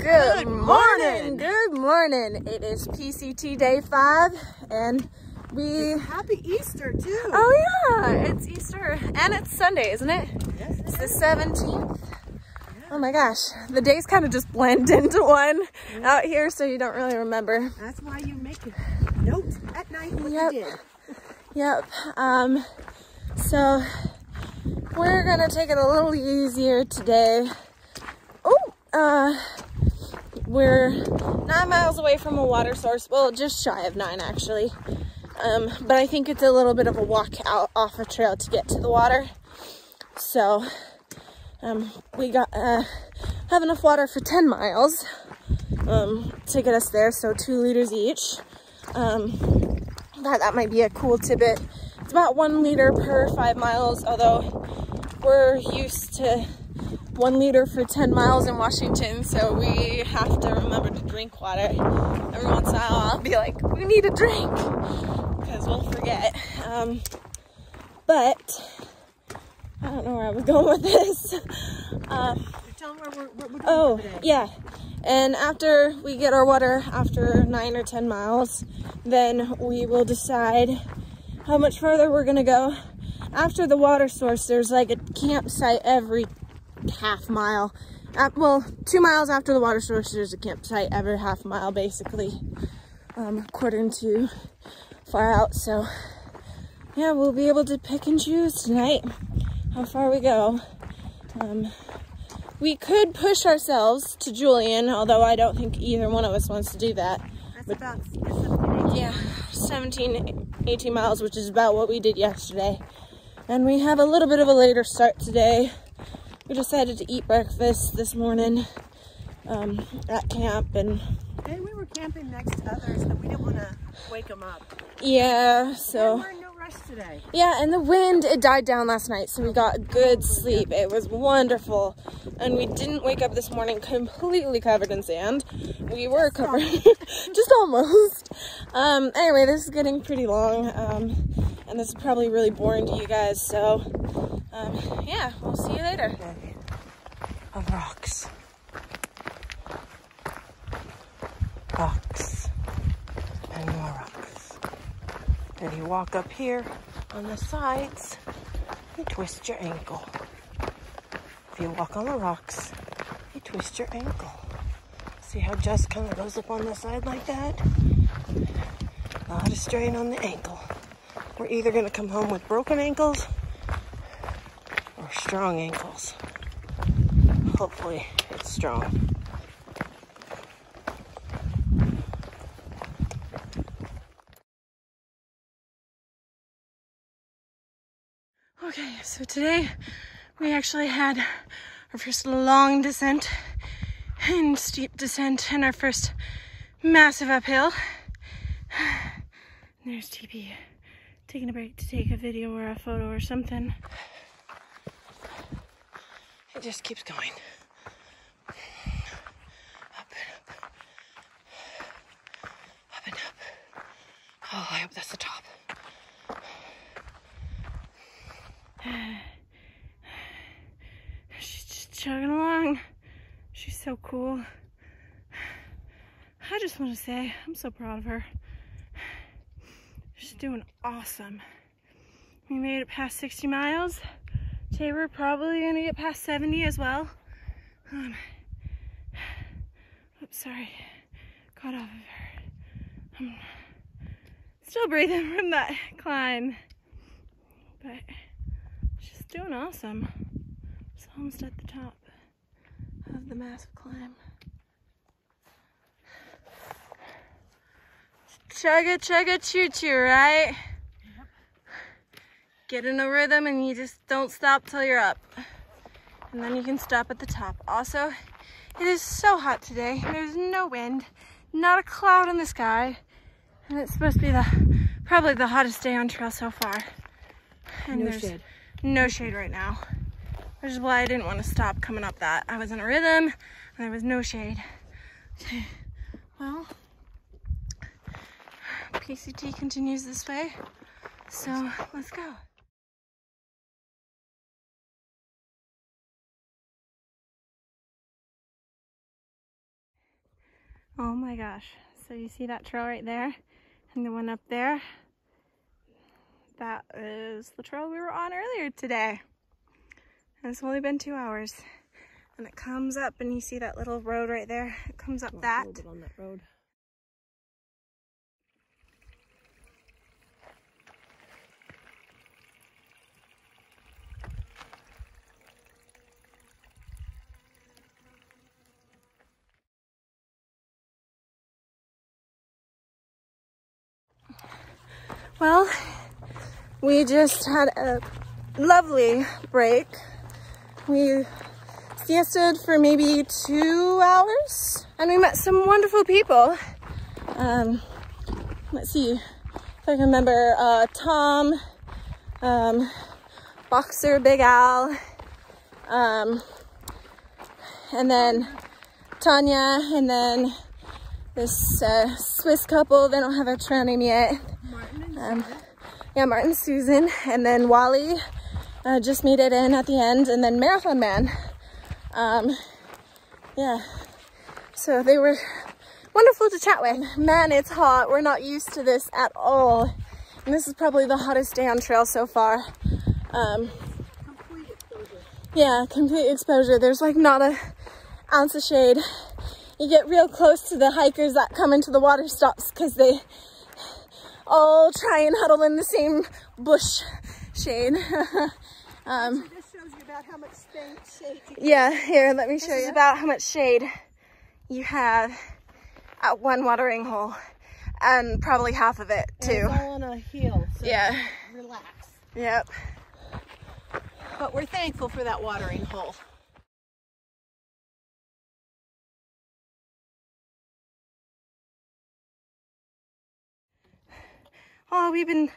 Good morning. Good morning. It is PCT day 5 and Happy Easter too. Oh yeah, it's Easter and it's Sunday, isn't it? Yes, it's the 17th. Yeah. Oh my gosh, the days kind of just blend into one out here, so you don't really remember. That's why you make a note at night what you did. Yep. So we're gonna take it a little easier today. We're 9 miles away from a water source. Well, just shy of 9 actually. But I think it's a little bit of a walk out off a trail to get to the water. So we got have enough water for 10 miles to get us there. So 2 liters each. That might be a cool tidbit. It's about 1 liter per 5 miles, although we're used to 1 liter for 10 miles in Washington, so we have to remember to drink water. Every once in a while I'll be like, we need a drink, because we'll forget. But I don't know where I was going with this. Tell them what we're doing today. Yeah. And after we get our water, after 9 or 10 miles, then we will decide how much further we're gonna go. After the water source, there's like a campsite every half mile. Well, 2 miles after the water source, there's a campsite every half mile, basically, according to far out. So yeah, we'll be able to pick and choose tonight how far we go. We could push ourselves to Julian, although I don't think either one of us wants to do that. That's about 17, 18. Yeah, 17, 18 miles, which is about what we did yesterday. And we have a little bit of a later start today. We decided to eat breakfast this morning at camp, and we were camping next to others, and we didn't want to wake them up. Yeah, so and we're in no rush today. Yeah, and the wind, it died down last night, so we got good sleep. It was wonderful, and we didn't wake up this morning completely covered in sand. We were covered, just almost. Anyway, this is getting pretty long, and this is probably really boring to you guys, so yeah, we'll see you later. Of rocks. Rocks. And more rocks. Then you walk up here on the sides and twist your ankle. If you walk on the rocks, you twist your ankle. See how Jess kind of goes up on the side like that? A lot of strain on the ankle. We're either going to come home with broken ankles or strong ankles. Hopefully it's strong. Okay, so today we actually had our first long descent and steep descent and our first massive uphill. There's TP taking a break to take a video or a photo or something. It just keeps going. Up and up. Up and up. Oh, I hope that's the top. She's just chugging along. She's so cool. I just want to say I'm so proud of her. She's doing awesome. We made it past 60 miles. Today we're probably gonna get past 70 as well. Oops, sorry. Got off of her. I'm still breathing from that climb. But she's doing awesome. She's almost at the top of the massive climb. Chugga, chugga, choo-choo, right? Yep. Get in a rhythm and you just don't stop till you're up. And then you can stop at the top. Also, it is so hot today. There's no wind, not a cloud in the sky. And it's supposed to be probably the hottest day on trail so far. And no there's shade. No shade right now. Which is why I didn't want to stop coming up that. I was in a rhythm and there was no shade. Okay, well, PCT continues this way, so let's go. Oh my gosh. So you see that trail right there and the one up there? That is the trail we were on earlier today. And it's only been 2 hours. And it comes up and you see that little road right there? It comes up that. A little bit on that road. Well, we just had a lovely break. We siestaed for maybe 2 hours and we met some wonderful people. Let's see if I can remember, Tom, Boxer, Big Al, and then Tanya, and then this Swiss couple. They don't have a trail name yet. Yeah, Martin and Susan, and then Wally just made it in at the end, and then Marathon Man. Yeah, so they were wonderful to chat with. Man, it's hot. We're not used to this at all, and this is probably the hottest day on trail so far. Complete exposure. Yeah, complete exposure. There's like not an ounce of shade. You get real close to the hikers that come into the water stops because they all try and huddle in the same bush shade. So this shows you about how much shade you get. Yeah, here, let me show you about how much shade you have at one watering hole, and probably half of it too. And it's all on a hill, so yeah, relax. Yep. But we're thankful for that watering hole. Oh, we've been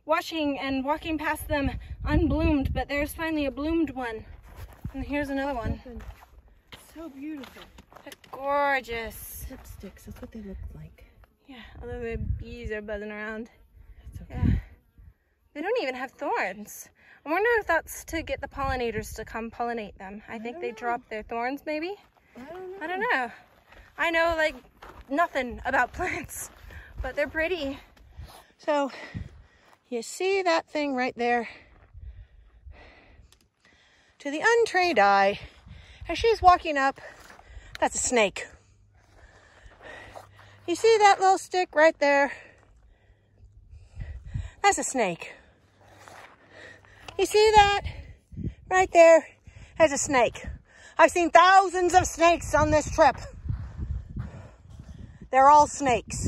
watching and walking past them unbloomed, but there's finally a bloomed one. And here's another one. So beautiful. They're gorgeous. Lipsticks, that's what they look like. Yeah, although the bees are buzzing around. That's okay. Yeah. They don't even have thorns. I wonder if that's to get the pollinators to come pollinate them. I think they drop their thorns, maybe? I don't know. I know, like, nothing about plants, but they're pretty. So, you see that thing right there? To the untrained eye, as she's walking up, that's a snake. You see that little stick right there? That's a snake. You see that right there? That's a snake. I've seen thousands of snakes on this trip. They're all snakes.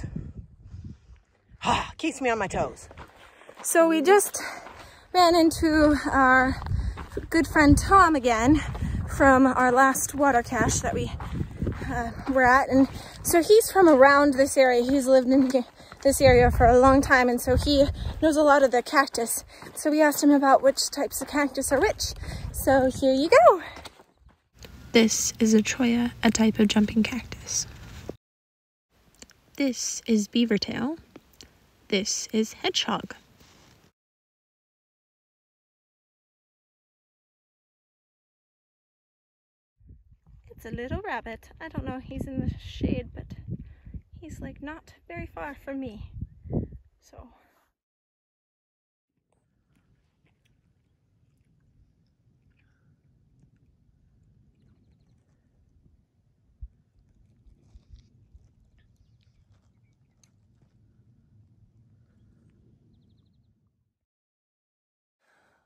Keeps me on my toes. So we just ran into our good friend Tom again from our last water cache that we were at. And so he's from around this area. He's lived in this area for a long time, and so he knows a lot of the cactus. So we asked him about which types of cactus are which. So here you go. This is a cholla, a type of jumping cactus. This is beavertail. This is hedgehog. It's a little rabbit. I don't know, he's in the shade, but he's like not very far from me. So.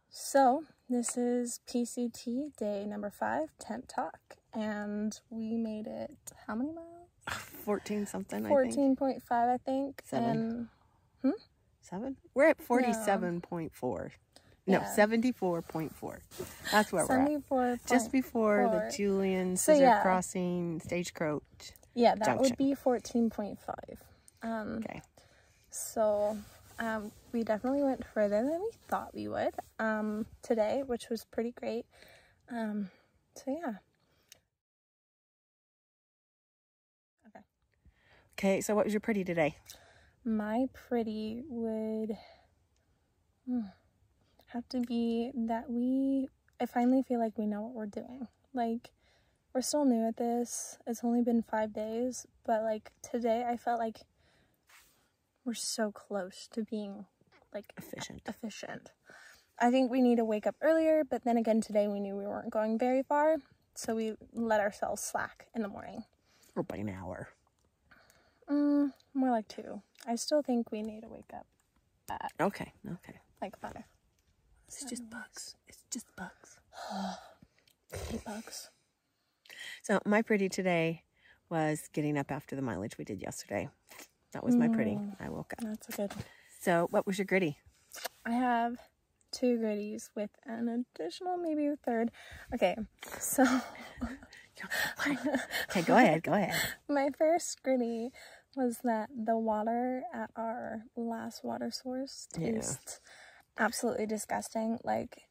So this is PCT day number 5, tent talk, and we made it how many miles? 14 something, 14.5, I think. 7. And 7? We're at 47.4. No, Yeah. 74.4. That's where we're at. 74. Just before the Julian Scissor Crossing Stagecoach. Yeah, that junction. would be 14.5. Okay. So we definitely went further than we thought we would today, which was pretty great. So yeah. Okay, so what was your pretty today? My pretty would have to be that I finally feel like we know what we're doing. Like, we're still new at this. It's only been 5 days, but like today I felt like we're so close to being like efficient. I think we need to wake up earlier, but then again today we knew we weren't going very far, so we let ourselves slack in the morning. Or by an hour. More like 2. I still think we need to wake up at Okay. like 5. It's just bugs. It's just bugs. Hate bugs. So my pretty today was getting up after the mileage we did yesterday. That was my pretty. I woke up. That's a good. So what was your gritty? I have 2 gritties with an additional, maybe a third. Okay, so. Okay, go ahead. My first gritty was that the water at our last water source tastes absolutely disgusting. Like,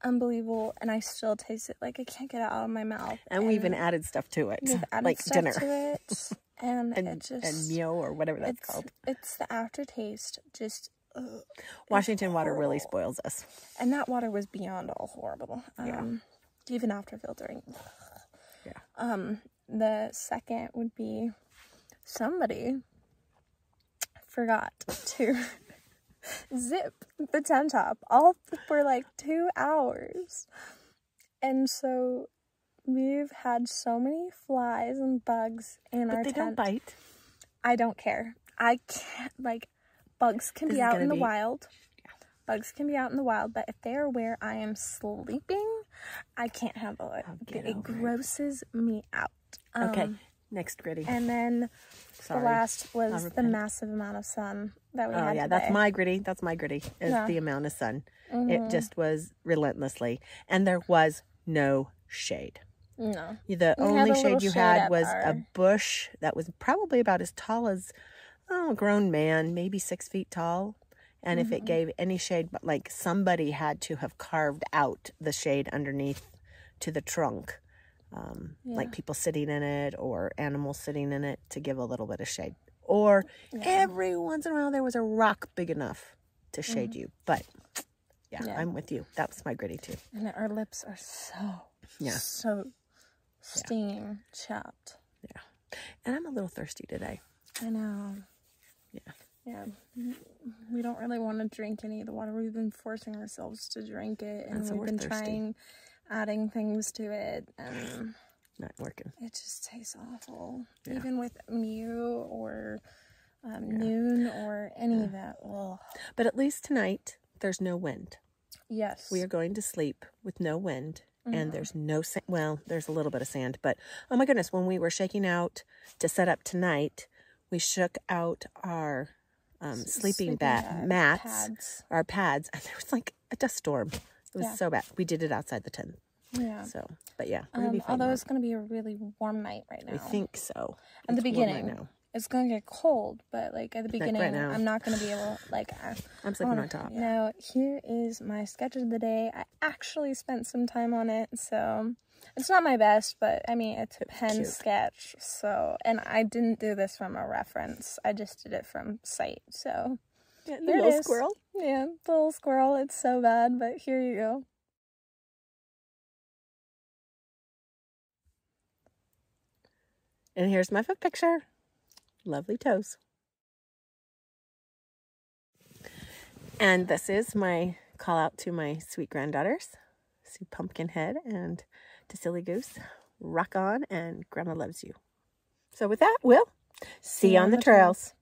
unbelievable, and I still taste it. Like, I can't get it out of my mouth. And we even added stuff to it. We've added like stuff dinner. to it. And it just... And meal or whatever that's called. It's the aftertaste. Just... Washington water really spoils us. And that water was beyond all horrible. Even after filtering. Yeah. The second would be somebody forgot to zip the tent top all for like 2 hours. And so we've had so many flies and bugs in our tent. But they don't bite. I don't care. I can't, like, bugs can be out in the wild. Bugs can be out in the wild, but if they are where I am sleeping, I can't handle it. It grosses me out. Okay, next gritty. And then the last was the massive amount of sun that we had today. That's my gritty. That's my gritty, is the amount of sun. It just was relentlessly. And there was no shade. No. The only shade you had was a bush that was probably about as tall as a grown man, maybe 6 feet tall. And if it gave any shade, but like somebody had to have carved out the shade underneath to the trunk. Like people sitting in it or animals sitting in it to give a little bit of shade. Or every once in a while there was a rock big enough to shade you. But I'm with you. That was my gritty too. And our lips are so steam chapped. Yeah. And I'm a little thirsty today. I know. Yeah, we don't really want to drink any of the water. We've been forcing ourselves to drink it, and so we've been trying adding things to it, and not working. It just tastes awful. Even with Mew or Noon or any of that. Ugh. But at least tonight, there's no wind. Yes. We are going to sleep with no wind, and there's no sand. Well, there's a little bit of sand, but oh my goodness, when we were shaking out to set up tonight, we shook out our sleeping mats, our pads, and there was like a dust storm. It was so bad. We did it outside the tent. Yeah. So, but yeah, we're gonna be fine. Although it's going to be a really warm night right now. I think so. At the beginning, it's going to get cold, but like at the beginning, I'm not going to be able, like, I'm sleeping on top. Now, here is my sketch of the day. I actually spent some time on it, so it's not my best, but I mean, it's a pen sketch, so, and I didn't do this from a reference. I just did it from sight, so. Yeah, the little squirrel. Yeah, the little squirrel. It's so bad, but here you go. And here's my foot picture. Lovely toes. And this is my call out to my sweet granddaughters, to Pumpkinhead and to Silly Goose. Rock on, and Grandma loves you. So with that, we'll see you on the trails.